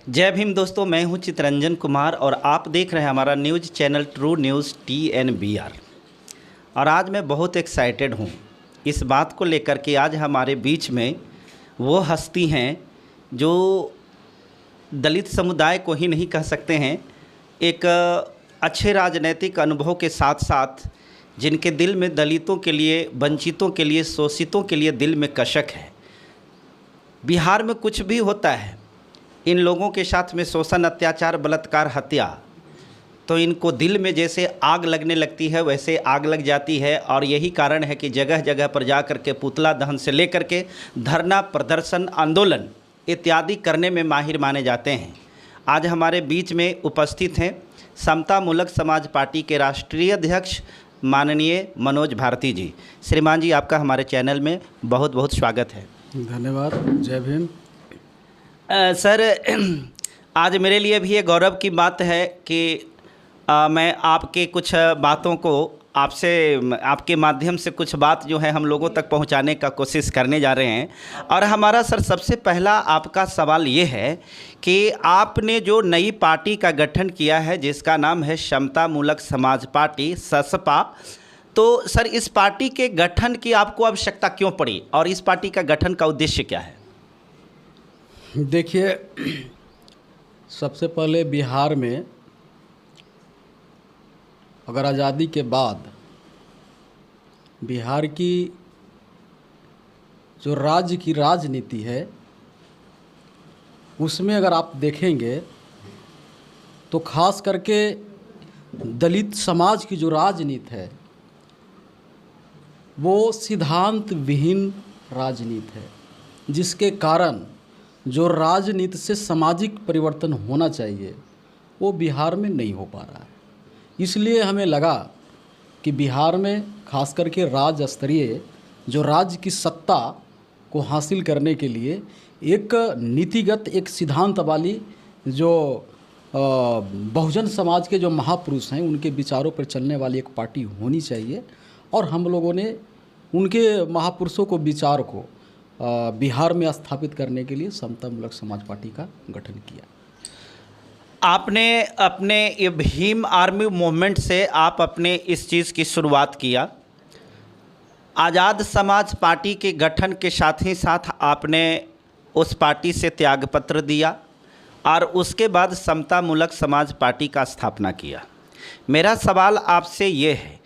जय भीम दोस्तों, मैं हूं चितरंजन कुमार और आप देख रहे हैं हमारा news channel true news TNBR। और आज मैं बहुत एक्साइटेड हूं इस बात को लेकर कि आज हमारे बीच में वो हस्ती हैं जो दलित समुदाय को ही नहीं कह सकते हैं, एक अच्छे राजनीतिक अनुभव के साथ साथ जिनके दिल में दलितों के लिए, वंचितों के लिए, शोषितों के लिए दिल में कशक है। बिहार में कुछ भी होता है, इन लोगों के साथ में शोषण, अत्याचार, बलात्कार, हत्या, तो इनको दिल में जैसे आग लगने लगती है वैसे आग लग जाती है। और यही कारण है कि जगह जगह पर जा कर के पुतला दहन से लेकर के धरना, प्रदर्शन, आंदोलन इत्यादि करने में माहिर माने जाते हैं। आज हमारे बीच में उपस्थित हैं समता मूलक समाज पार्टी के राष्ट्रीय अध्यक्ष माननीय मनोज भारती जी। श्रीमान जी, आपका हमारे चैनल में बहुत बहुत स्वागत है। धन्यवाद। जय भीम। सर, आज मेरे लिए भी ये गौरव की बात है कि मैं आपके कुछ बातों को आपके माध्यम से कुछ बात जो है हम लोगों तक पहुंचाने का कोशिश करने जा रहे हैं। और हमारा सर सबसे पहला आपका सवाल ये है कि आपने जो नई पार्टी का गठन किया है जिसका नाम है समता मूलक समाज पार्टी, ससपा, तो सर इस पार्टी के गठन की आपको आवश्यकता क्यों पड़ी और इस पार्टी का गठन का उद्देश्य क्या है? देखिए, सबसे पहले बिहार में अगर आज़ादी के बाद बिहार की जो राज्य की राजनीति है उसमें अगर आप देखेंगे तो खास करके दलित समाज की जो राजनीति है वो सिद्धांत विहीन राजनीति है, जिसके कारण जो राजनीति से सामाजिक परिवर्तन होना चाहिए वो बिहार में नहीं हो पा रहा है। इसलिए हमें लगा कि बिहार में खास करके राज्य स्तरीय जो राज्य की सत्ता को हासिल करने के लिए एक नीतिगत, एक सिद्धांत वाली जो बहुजन समाज के जो महापुरुष हैं उनके विचारों पर चलने वाली एक पार्टी होनी चाहिए। और हम लोगों ने उनके महापुरुषों को, विचार को बिहार में स्थापित करने के लिए समता मूलक समाज पार्टी का गठन किया। आपने अपने ये भीम आर्मी मूवमेंट से आप अपने इस चीज़ की शुरुआत किया। आज़ाद समाज पार्टी के गठन के साथ ही साथ आपने उस पार्टी से त्यागपत्र दिया और उसके बाद समता मूलक समाज पार्टी का स्थापना किया। मेरा सवाल आपसे ये है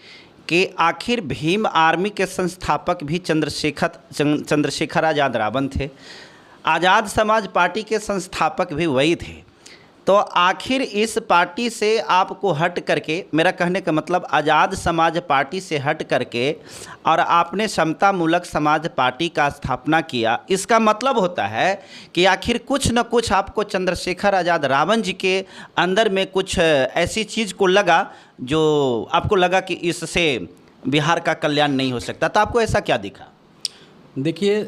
कि आखिर भीम आर्मी के संस्थापक भी चंद्रशेखर आज़ाद रावण थे, आज़ाद समाज पार्टी के संस्थापक भी वही थे, तो आखिर इस पार्टी से आपको हट करके, मेरा कहने का मतलब आज़ाद समाज पार्टी से हट करके और आपने समता मूलक समाज पार्टी का स्थापना किया, इसका मतलब होता है कि आखिर कुछ न कुछ आपको चंद्रशेखर आज़ाद रावण जी के अंदर में कुछ ऐसी चीज़ को लगा जो आपको लगा कि इससे बिहार का कल्याण नहीं हो सकता। तो आपको ऐसा क्या दिखा? देखिए,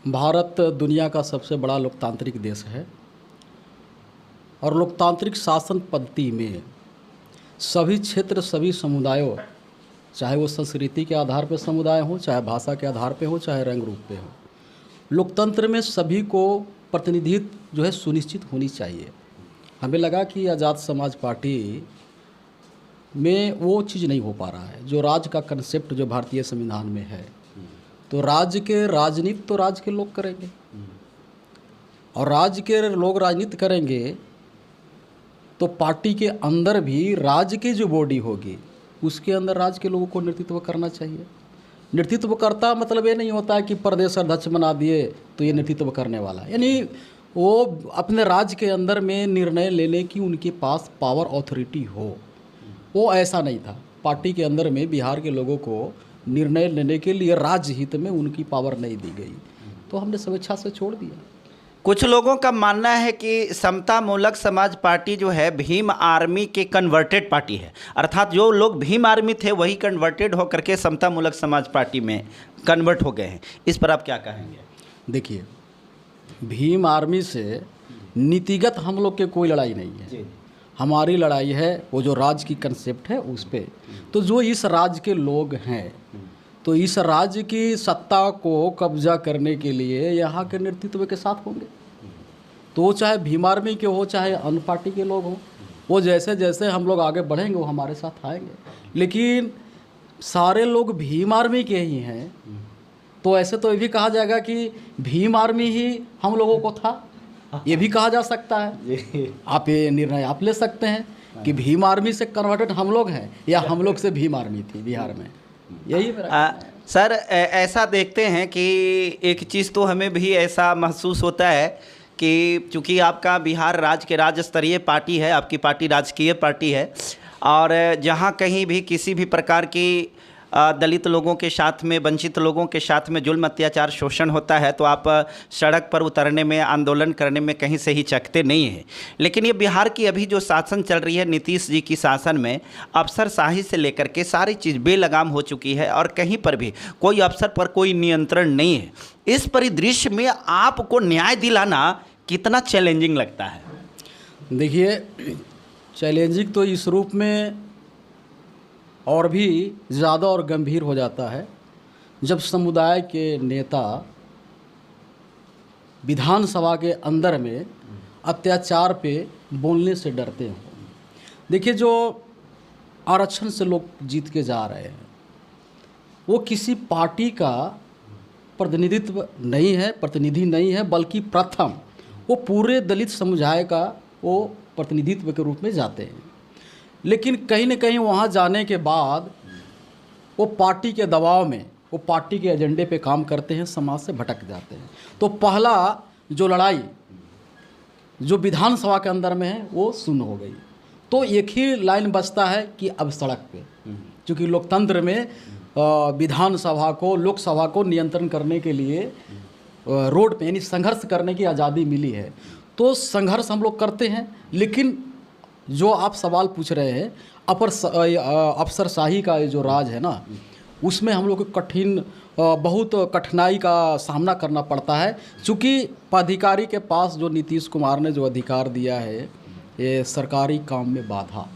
भारत दुनिया का सबसे बड़ा लोकतांत्रिक देश है और लोकतांत्रिक शासन पद्धति में सभी क्षेत्र, सभी समुदायों, चाहे वो संस्कृति के आधार पर समुदाय हो, चाहे भाषा के आधार पे हो, चाहे रंग रूप पे हो, लोकतंत्र में सभी को प्रतिनिधित्व जो है सुनिश्चित होनी चाहिए। हमें लगा कि आज़ाद समाज पार्टी में वो चीज़ नहीं हो पा रहा है जो राज्य का कंसेप्ट जो भारतीय संविधान में है। तो राज्य के राजनीति तो राज्य के लोग करेंगे और राज्य के लोग राजनीति करेंगे तो पार्टी के अंदर भी राज्य की जो बॉडी होगी उसके अंदर राज्य के लोगों को नेतृत्व करना चाहिए। नेतृत्व करता मतलब ये नहीं होता है कि प्रदेश अध्यक्ष बना दिए तो ये नेतृत्व करने वाला, यानी वो अपने राज्य के अंदर में निर्णय लेने की उनके पास पावर, अथॉरिटी हो। वो ऐसा नहीं था। पार्टी के अंदर में बिहार के लोगों को निर्णय लेने के लिए राज्य हित में उनकी पावर नहीं दी गई, तो हमने स्वेच्छा से छोड़ दिया। कुछ लोगों का मानना है कि समता मूलक समाज पार्टी जो है भीम आर्मी के कन्वर्टेड पार्टी है, अर्थात जो लोग भीम आर्मी थे वही कन्वर्टेड होकर के समता मूलक समाज पार्टी में कन्वर्ट हो गए हैं। इस पर आप क्या कहेंगे? देखिए, भीम आर्मी से नीतिगत हम लोग के कोई लड़ाई नहीं है जी। हमारी लड़ाई है वो जो राज्य की कंसेप्ट है उस पर। तो जो इस राज्य के लोग हैं तो इस राज्य की सत्ता को कब्जा करने के लिए यहाँ के नेतृत्व के साथ होंगे। तो वो चाहे भीम आर्मी के हो चाहे अन्य पार्टी के लोग हों, वो जैसे जैसे हम लोग आगे बढ़ेंगे वो हमारे साथ आएंगे। लेकिन सारे लोग भीम आर्मी के ही हैं तो ऐसे तो ये भी कहा जाएगा कि भीम आर्मी ही हम लोगों को था, ये भी कहा जा सकता है। आप ये निर्णय आप ले सकते हैं कि भीम आर्मी से कन्वर्टेड हम लोग हैं या हम लोग से भीम आर्मी थी बिहार में, यही मेरा कहना है। सर ऐसा देखते हैं कि एक चीज़ तो हमें भी ऐसा महसूस होता है कि चूँकि आपका बिहार राज्य के राज्य स्तरीय पार्टी है, आपकी पार्टी राजकीय पार्टी है, और जहाँ कहीं भी किसी भी प्रकार की दलित लोगों के साथ में, वंचित लोगों के साथ में जुल्म, अत्याचार, शोषण होता है तो आप सड़क पर उतरने में, आंदोलन करने में कहीं से ही चकते नहीं हैं। लेकिन ये बिहार की अभी जो शासन चल रही है, नीतीश जी की शासन में अफसरशाही से लेकर के सारी चीज़ बेलगाम हो चुकी है और कहीं पर भी कोई अफसर पर कोई नियंत्रण नहीं है। इस परिदृश्य में आपको न्याय दिलाना कितना चैलेंजिंग लगता है? देखिए, चैलेंजिंग तो इस रूप में और भी ज़्यादा और गंभीर हो जाता है जब समुदाय के नेता विधानसभा के अंदर में अत्याचार पे बोलने से डरते हों। देखिए, जो आरक्षण से लोग जीत के जा रहे हैं वो किसी पार्टी का प्रतिनिधित्व नहीं है, प्रतिनिधि नहीं है, बल्कि प्रथम वो पूरे दलित समुदाय का वो प्रतिनिधित्व के रूप में जाते हैं। लेकिन कहीं न कहीं वहाँ जाने के बाद वो पार्टी के दबाव में, वो पार्टी के एजेंडे पे काम करते हैं, समाज से भटक जाते हैं। तो पहला जो लड़ाई जो विधानसभा के अंदर में है वो शून्य हो गई। तो एक ही लाइन बचता है कि अब सड़क पे, क्योंकि लोकतंत्र में विधानसभा को, लोकसभा को नियंत्रण करने के लिए रोड पे यानी संघर्ष करने की आज़ादी मिली है। तो संघर्ष हम लोग करते हैं। लेकिन जो आप सवाल पूछ रहे हैं, अफसरशाही का ये जो राज है ना, उसमें हम लोग को बहुत कठिनाई का सामना करना पड़ता है। चूँकि पदाधिकारी के पास जो नीतीश कुमार ने जो अधिकार दिया है, ये सरकारी काम में बाधा,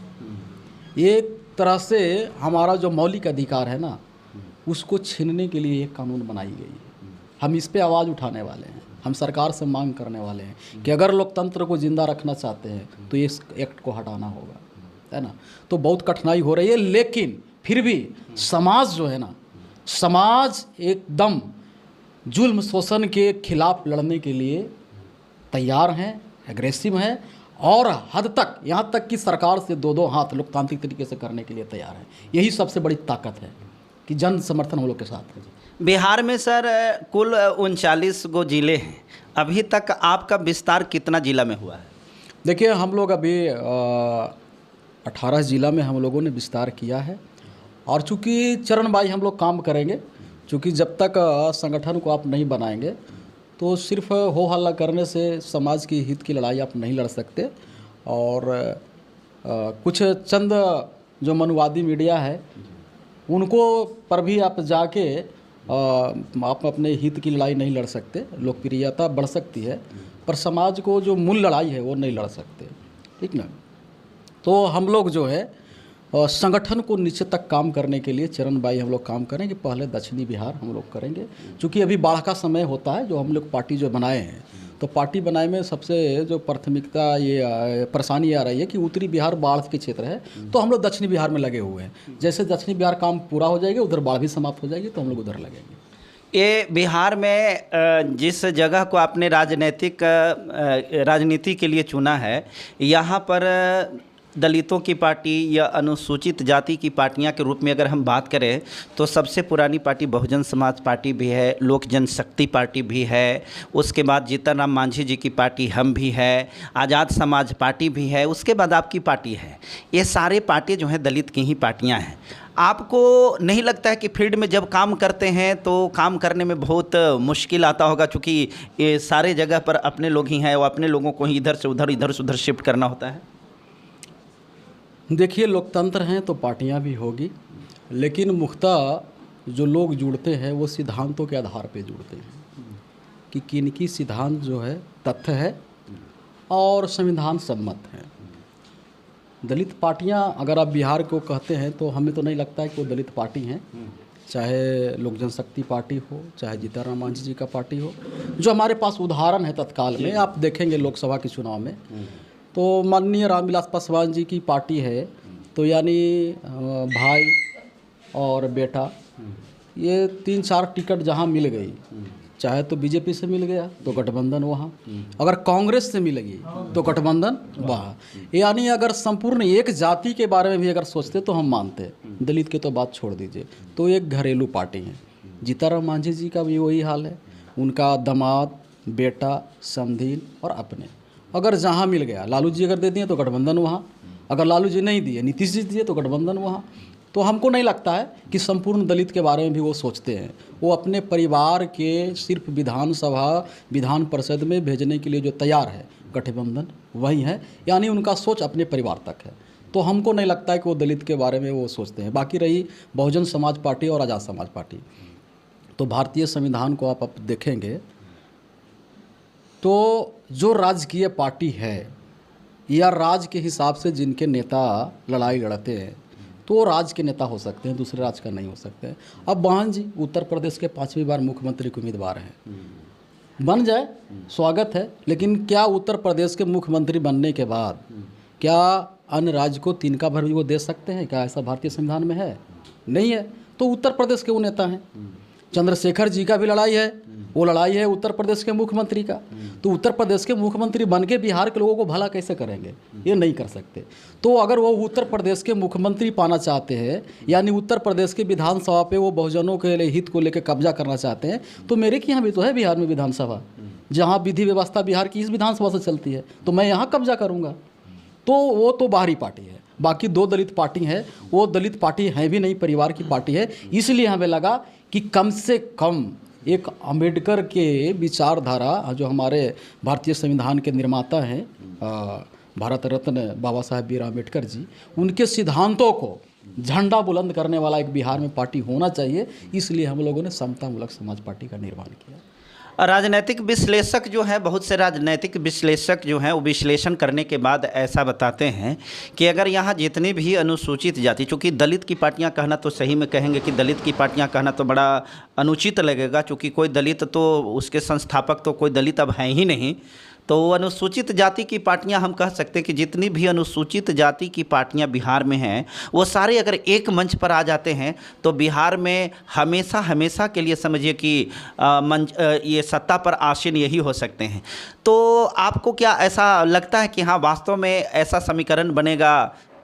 एक तरह से हमारा जो मौलिक अधिकार है ना, उसको छीनने के लिए एक कानून बनाई गई है। हम इस पे आवाज़ उठाने वाले हैं, हम सरकार से मांग करने वाले हैं कि अगर लोकतंत्र को ज़िंदा रखना चाहते हैं तो इस एक्ट को हटाना होगा, है ना। तो बहुत कठिनाई हो रही है, लेकिन फिर भी समाज जो है ना, समाज एकदम जुल्म शोषण के खिलाफ लड़ने के लिए तैयार हैं, एग्रेसिव हैं, और हद तक, यहाँ तक कि सरकार से दो हाथ लोकतांत्रिक तरीके से करने के लिए तैयार है। यही सबसे बड़ी ताकत है कि जन समर्थन हम लोग के साथ है। बिहार में सर कुल 39 गो जिले हैं। अभी तक आपका विस्तार कितना जिला में हुआ है? देखिए, हम लोग अभी 18 जिला में हम लोगों ने विस्तार किया है। और चूँकि चरणबाई हम लोग काम करेंगे, चूँकि जब तक संगठन को आप नहीं बनाएंगे तो सिर्फ हो हल्ला करने से समाज की हित की लड़ाई आप नहीं लड़ सकते। और कुछ चंद जो मनुवादी मीडिया है उनको पर भी आप जाके आप अपने हित की लड़ाई नहीं लड़ सकते। लोकप्रियता बढ़ सकती है पर समाज को जो मूल लड़ाई है वो नहीं लड़ सकते, ठीक ना। तो हम लोग जो है संगठन को नीचे तक काम करने के लिए चरणबाई हम लोग काम करेंगे। पहले दक्षिणी बिहार हम लोग करेंगे, क्योंकि अभी बाढ़ का समय होता है। जो हम लोग पार्टी जो बनाए हैं, तो पार्टी बनाए में सबसे जो प्राथमिकता ये परेशानी आ रही है कि उत्तरी बिहार बाढ़ के क्षेत्र है, तो हम लोग दक्षिणी बिहार में लगे हुए हैं। जैसे दक्षिणी बिहार काम पूरा हो जाएगा, उधर बाढ़ भी समाप्त हो जाएगी, तो हम लोग उधर लगेंगे। ये बिहार में जिस जगह को आपने राजनीति के लिए चुना है, यहाँ पर दलितों की पार्टी या अनुसूचित जाति की पार्टियां के रूप में अगर हम बात करें तो सबसे पुरानी पार्टी बहुजन समाज पार्टी भी है, लोक जनशक्ति पार्टी भी है, उसके बाद जीतन राम मांझी जी की पार्टी हम भी है, आज़ाद समाज पार्टी भी है, उसके बाद आपकी पार्टी है। ये सारे पार्टी जो हैं दलित की ही पार्टियां हैं। आपको नहीं लगता है कि फील्ड में जब काम करते हैं तो काम करने में बहुत मुश्किल आता होगा, चूँकि ये सारे जगह पर अपने लोग ही हैं, वो अपने लोगों को ही इधर से उधर शिफ्ट करना होता है? देखिए, लोकतंत्र हैं तो पार्टियां भी होगी, लेकिन मुख्यतः जो लोग जुड़ते हैं वो सिद्धांतों के आधार पे जुड़ते हैं कि किनकी सिद्धांत जो है तथ्य है और संविधान सम्मत है। दलित पार्टियां अगर आप बिहार को कहते हैं तो हमें तो नहीं लगता है कि वो दलित पार्टी हैं। चाहे लोक जनशक्ति पार्टी हो, चाहे जीतन राम मांझी जी का पार्टी हो, जो हमारे पास उदाहरण है तत्काल में आप देखेंगे लोकसभा के चुनाव में, तो माननीय रामविलास पासवान जी की पार्टी है, तो यानी भाई और बेटा ये 3-4 टिकट जहाँ मिल गई, चाहे तो बीजेपी से मिल गया तो गठबंधन वहाँ, अगर कांग्रेस से मिलेगी तो गठबंधन वहाँ। यानी अगर संपूर्ण एक जाति के बारे में भी अगर सोचते तो हम मानते, दलित की तो बात छोड़ दीजिए, तो एक घरेलू पार्टी है। जीतन राम मांझी जी का भी वही हाल है, उनका दामाद, बेटा, समधीन और अपने, अगर जहाँ मिल गया, लालू जी अगर दे दिए तो गठबंधन वहाँ, अगर लालू जी नहीं दिए, नीतीश जी दिए तो गठबंधन वहाँ। तो हमको नहीं लगता है कि संपूर्ण दलित के बारे में भी वो सोचते हैं। वो अपने परिवार के सिर्फ विधानसभा, विधान परिषद में भेजने के लिए जो तैयार है गठबंधन वही है, यानी उनका सोच अपने परिवार तक है। तो हमको नहीं लगता है कि वो दलित के बारे में वो सोचते हैं। बाकी रही बहुजन समाज पार्टी और आज़ाद समाज पार्टी, तो भारतीय संविधान को आप देखेंगे तो जो राजकीय पार्टी है या राज्य के हिसाब से जिनके नेता लड़ाई लड़ते हैं तो वो राज्य के नेता हो सकते हैं, दूसरे राज्य का नहीं हो सकते हैं। अब बहन जी उत्तर प्रदेश के 5वीं बार मुख्यमंत्री के उम्मीदवार हैं, बन जाए स्वागत है, लेकिन क्या उत्तर प्रदेश के मुख्यमंत्री बनने के बाद क्या अन्य राज्य को तिनका भर भी वो दे सकते हैं? क्या ऐसा भारतीय संविधान में है? नहीं है। तो उत्तर प्रदेश के वो नेता हैं। चंद्रशेखर जी का भी लड़ाई है, वो लड़ाई है उत्तर प्रदेश के मुख्यमंत्री का। तो उत्तर प्रदेश के मुख्यमंत्री बन के बिहार के लोगों को भला कैसे करेंगे? ये नहीं कर सकते। तो अगर वो उत्तर प्रदेश के मुख्यमंत्री पाना चाहते हैं, यानी उत्तर प्रदेश के विधानसभा पे वो बहुजनों के हित को लेकर कब्जा करना चाहते हैं, तो मेरे के यहाँ भी तो है बिहार में विधानसभा, जहाँ विधि व्यवस्था बिहार की इस विधानसभा से चलती है, तो मैं यहाँ कब्जा करूँगा। तो वो तो बाहरी पार्टी है। बाकी 2 दलित पार्टी है, वो दलित पार्टी है भी नहीं, परिवार की पार्टी है। इसलिए हमें लगा कि कम से कम एक अंबेडकर के विचारधारा, जो हमारे भारतीय संविधान के निर्माता हैं भारत रत्न बाबा साहेब भीमराव अम्बेडकर जी, उनके सिद्धांतों को झंडा बुलंद करने वाला एक बिहार में पार्टी होना चाहिए। इसलिए हम लोगों ने समतामूलक समाज पार्टी का निर्माण किया। राजनीतिक विश्लेषक जो हैं, बहुत से राजनीतिक विश्लेषक जो हैं, वो विश्लेषण करने के बाद ऐसा बताते हैं कि अगर यहाँ जितनी भी अनुसूचित जाति, चूँकि दलित की पार्टियाँ कहना तो सही में कहेंगे कि दलित की पार्टियाँ कहना तो बड़ा अनुचित लगेगा, चूँकि कोई दलित तो उसके संस्थापक तो कोई दलित अब हैं ही नहीं। तो अनुसूचित जाति की पार्टियां हम कह सकते हैं कि जितनी भी अनुसूचित जाति की पार्टियां बिहार में हैं, वो सारे अगर एक मंच पर आ जाते हैं तो बिहार में हमेशा हमेशा के लिए समझिए कि ये सत्ता पर आसीन यही हो सकते हैं। तो आपको क्या ऐसा लगता है कि हाँ वास्तव में ऐसा समीकरण बनेगा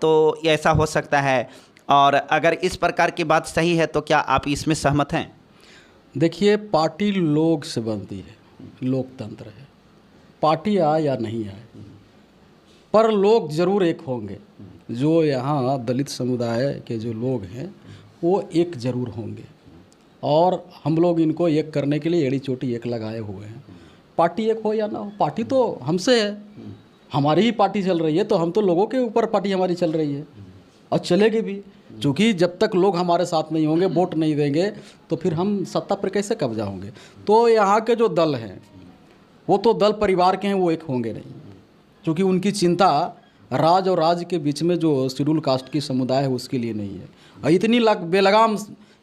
तो ऐसा हो सकता है? और अगर इस प्रकार की बात सही है तो क्या आप इसमें सहमत हैं? देखिए, पार्टी लोग से बनती है, लोकतंत्र है। पार्टी आए या नहीं आए, पर लोग जरूर एक होंगे। जो यहाँ दलित समुदाय के जो लोग हैं वो एक जरूर होंगे, और हम लोग इनको एक करने के लिए एड़ी चोटी एक लगाए हुए हैं। पार्टी एक हो या ना हो, पार्टी तो हमसे है, हमारी ही पार्टी चल रही है, तो हम तो लोगों के ऊपर पार्टी हमारी चल रही है और चलेगी भी। क्योंकि जब तक लोग हमारे साथ नहीं होंगे, वोट नहीं देंगे, तो फिर हम सत्ता पर कैसे कब्जा होंगे? तो यहाँ के जो दल हैं वो तो दल परिवार के हैं, वो एक होंगे नहीं, क्योंकि उनकी चिंता राज और राज्य के बीच में जो शेड्यूल कास्ट की समुदाय है उसके लिए नहीं है। और इतनी बेलगाम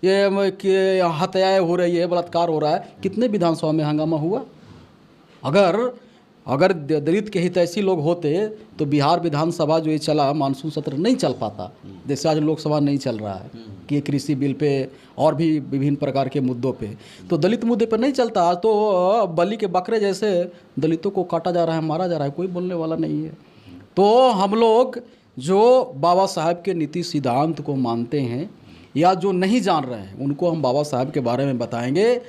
ये हत्याएं हो रही है, बलात्कार हो रहा है, कितने विधानसभा में हंगामा हुआ। अगर दलित के हितैषी लोग होते तो बिहार विधानसभा जो ये चला, मानसून सत्र नहीं चल पाता, जैसे आज लोकसभा नहीं चल रहा है कि कृषि बिल पे और भी विभिन्न प्रकार के मुद्दों पे, तो दलित मुद्दे पर नहीं चलता। तो बलि के बकरे जैसे दलितों को काटा जा रहा है, मारा जा रहा है, कोई बोलने वाला नहीं है। तो हम लोग जो बाबा साहब के नीति सिद्धांत को मानते हैं या जो नहीं जान रहे हैं, उनको हम बाबा साहब के बारे में बताएंगे,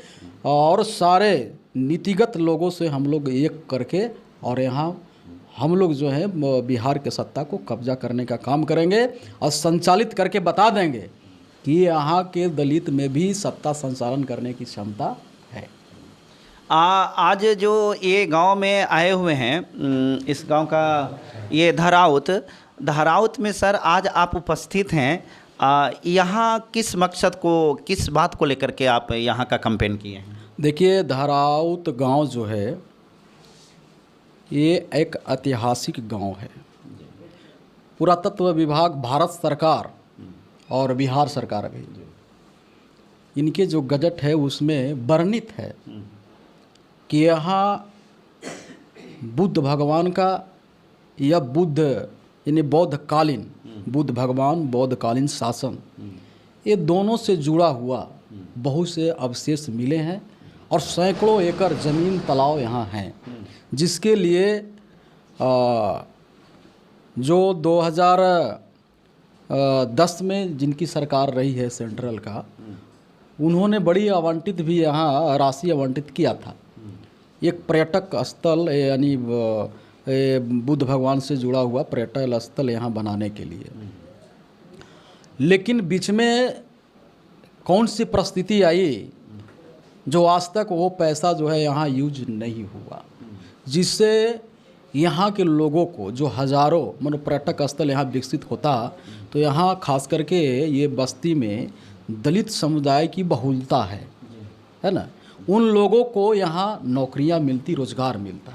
और सारे नीतिगत लोगों से हम लोग एक करके और यहाँ हम लोग जो है बिहार के सत्ता को कब्जा करने का काम करेंगे और संचालित करके बता देंगे कि यहाँ के दलित में भी सत्ता संचालन करने की क्षमता है। आज जो ये गांव में आए हुए हैं, इस गांव का ये धराउत में सर आज आप उपस्थित हैं, यहाँ किस मकसद को, किस बात को लेकर के आप यहाँ का कैंपेन किए हैं? देखिए, धराउत गांव जो है ये एक ऐतिहासिक गांव है। पुरातत्व विभाग, भारत सरकार और बिहार सरकार भी इनके जो गजट है उसमें वर्णित है कि यहाँ बुद्ध भगवान का या बुद्ध यानी बौद्धकालीन बुद्ध भगवान बौद्धकालीन शासन, ये दोनों से जुड़ा हुआ बहुत से अवशेष मिले हैं और सैकड़ों एकड़ ज़मीन तालाब यहाँ हैं, जिसके लिए जो 2010 में जिनकी सरकार रही है सेंट्रल का, उन्होंने बड़ी आवंटित भी यहाँ राशि आवंटित किया था एक पर्यटक स्थल यानी बुद्ध भगवान से जुड़ा हुआ पर्यटक स्थल यहाँ बनाने के लिए। लेकिन बीच में कौन सी परिस्थिति आई जो आज तक वो पैसा जो है यहाँ यूज नहीं हुआ, जिससे यहाँ के लोगों को जो हज़ारों मानो पर्यटक स्थल यहाँ विकसित होता तो यहाँ खास करके ये बस्ती में दलित समुदाय की बहुलता है ना, उन लोगों को यहाँ नौकरियाँ मिलती, रोज़गार मिलता।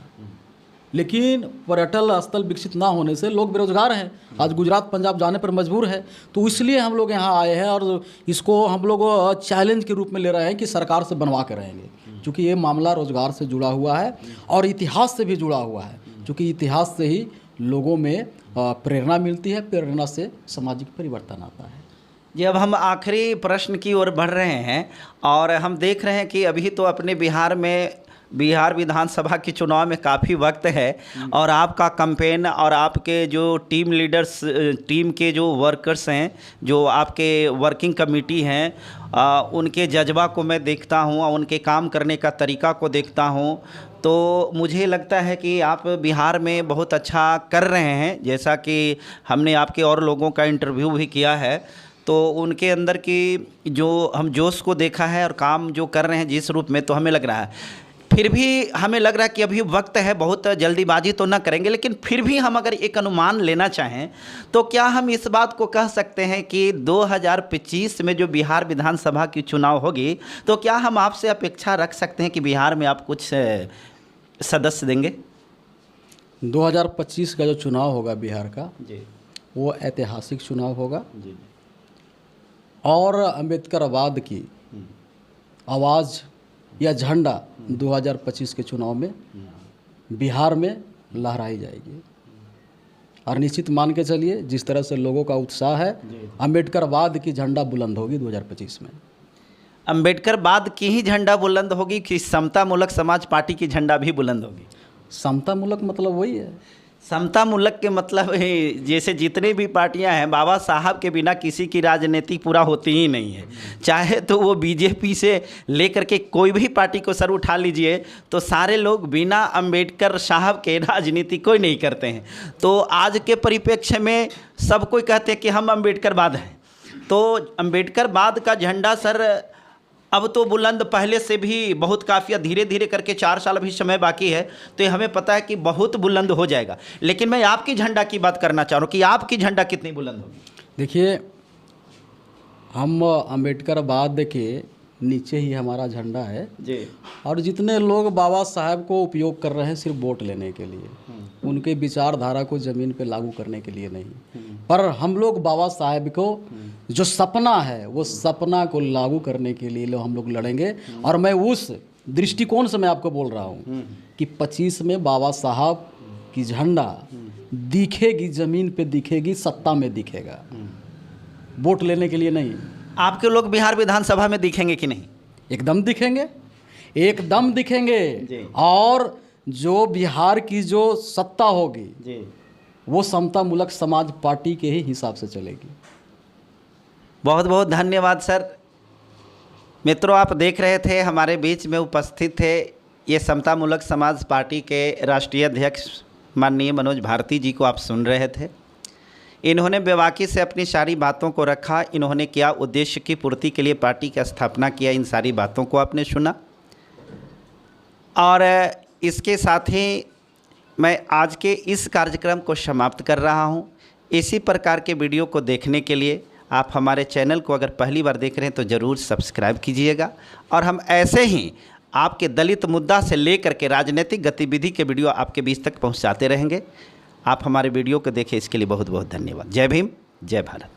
लेकिन पर्यटन स्थल विकसित ना होने से लोग बेरोजगार हैं, आज गुजरात पंजाब जाने पर मजबूर है। तो इसलिए हम लोग यहाँ आए हैं और इसको हम लोग चैलेंज के रूप में ले रहे हैं कि सरकार से बनवा के रहेंगे, क्योंकि ये मामला रोजगार से जुड़ा हुआ है और इतिहास से भी जुड़ा हुआ है, क्योंकि इतिहास से ही लोगों में प्रेरणा मिलती है, प्रेरणा से सामाजिक परिवर्तन आता है। जी, अब हम आखिरी प्रश्न की ओर बढ़ रहे हैं और हम देख रहे हैं कि अभी तो अपने बिहार विधानसभा के चुनाव में काफ़ी वक्त है और आपका कैंपेन और आपके जो टीम लीडर्स, टीम के जो वर्कर्स हैं, जो आपके वर्किंग कमेटी हैं, उनके जज्बा को मैं देखता हूं और उनके काम करने का तरीका को देखता हूं, तो मुझे लगता है कि आप बिहार में बहुत अच्छा कर रहे हैं। जैसा कि हमने आपके और लोगों का इंटरव्यू भी किया है, तो उनके अंदर की जो हम जोश को देखा है और काम जो कर रहे हैं जिस रूप में, तो हमें लग रहा है, फिर भी हमें लग रहा है कि अभी वक्त है, बहुत जल्दीबाजी तो ना करेंगे, लेकिन फिर भी हम अगर एक अनुमान लेना चाहें तो क्या हम इस बात को कह सकते हैं कि 2025 में जो बिहार विधानसभा की चुनाव होगी, तो क्या हम आपसे अपेक्षा रख सकते हैं कि बिहार में आप कुछ सदस्य देंगे? 2025 का जो चुनाव होगा बिहार का जी, वो ऐतिहासिक चुनाव होगा जी, और अम्बेडकरवाद की आवाज़ या झंडा 2025 के चुनाव में बिहार में लहराई जाएगी। और निश्चित मान के चलिए जिस तरह से लोगों का उत्साह है, अम्बेडकरवाद की झंडा बुलंद होगी 2025 में। अम्बेडकरवाद की ही झंडा बुलंद होगी कि समतामूलक समाज पार्टी की झंडा भी बुलंद होगी? समतामूलक मतलब वही है, समतामूलक के मतलब है जैसे जितनी भी पार्टियां हैं, बाबा साहब के बिना किसी की राजनीति पूरा होती ही नहीं है। चाहे तो वो बीजेपी से लेकर के कोई भी पार्टी को सर उठा लीजिए, तो सारे लोग बिना अंबेडकर साहब के राजनीति कोई नहीं करते हैं। तो आज के परिप्रेक्ष्य में सब कोई कहते हैं कि हम अम्बेडकरवाद हैं, तो अम्बेडकरवाद का झंडा सर अब तो बुलंद पहले से भी बहुत काफ़ी, धीरे धीरे करके 4 साल अभी समय बाकी है, तो ये हमें पता है कि बहुत बुलंद हो जाएगा। लेकिन मैं आपकी झंडा की बात करना चाह रहा हूँ कि आपकी झंडा कितनी बुलंद होगी? देखिए, हम अम्बेडकरवाद के नीचे ही हमारा झंडा है जी, और जितने लोग बाबा साहब को उपयोग कर रहे हैं सिर्फ वोट लेने के लिए, उनके विचारधारा को ज़मीन पे लागू करने के लिए नहीं, पर हम लोग बाबा साहब को जो सपना है वो सपना को लागू करने के लिए हम लोग लड़ेंगे। और मैं उस दृष्टिकोण से मैं आपको बोल रहा हूँ कि 25 में बाबा साहब की झंडा दिखेगी, ज़मीन पे दिखेगी, सत्ता में दिखेगा, वोट लेने के लिए नहीं। आपके लोग बिहार विधानसभा में दिखेंगे कि नहीं? एकदम दिखेंगे, एकदम दिखेंगे। और जो बिहार की जो सत्ता होगी जी, वो समतामूलक समाज पार्टी के ही हिसाब से चलेगी। बहुत बहुत धन्यवाद सर। मित्रों, आप देख रहे थे, हमारे बीच में उपस्थित थे ये समतामूलक समाज पार्टी के राष्ट्रीय अध्यक्ष माननीय मनोज भारती जी को आप सुन रहे थे। इन्होंने बेबाकी से अपनी सारी बातों को रखा, इन्होंने क्या उद्देश्य की पूर्ति के लिए पार्टी की स्थापना किया, इन सारी बातों को आपने सुना। और इसके साथ ही मैं आज के इस कार्यक्रम को समाप्त कर रहा हूं। इसी प्रकार के वीडियो को देखने के लिए आप हमारे चैनल को अगर पहली बार देख रहे हैं तो ज़रूर सब्सक्राइब कीजिएगा, और हम ऐसे ही आपके दलित मुद्दा से लेकर के राजनीतिक गतिविधि के वीडियो आपके बीच तक पहुंचाते रहेंगे। आप हमारे वीडियो को देखें, इसके लिए बहुत बहुत धन्यवाद। जय भीम, जय भारत।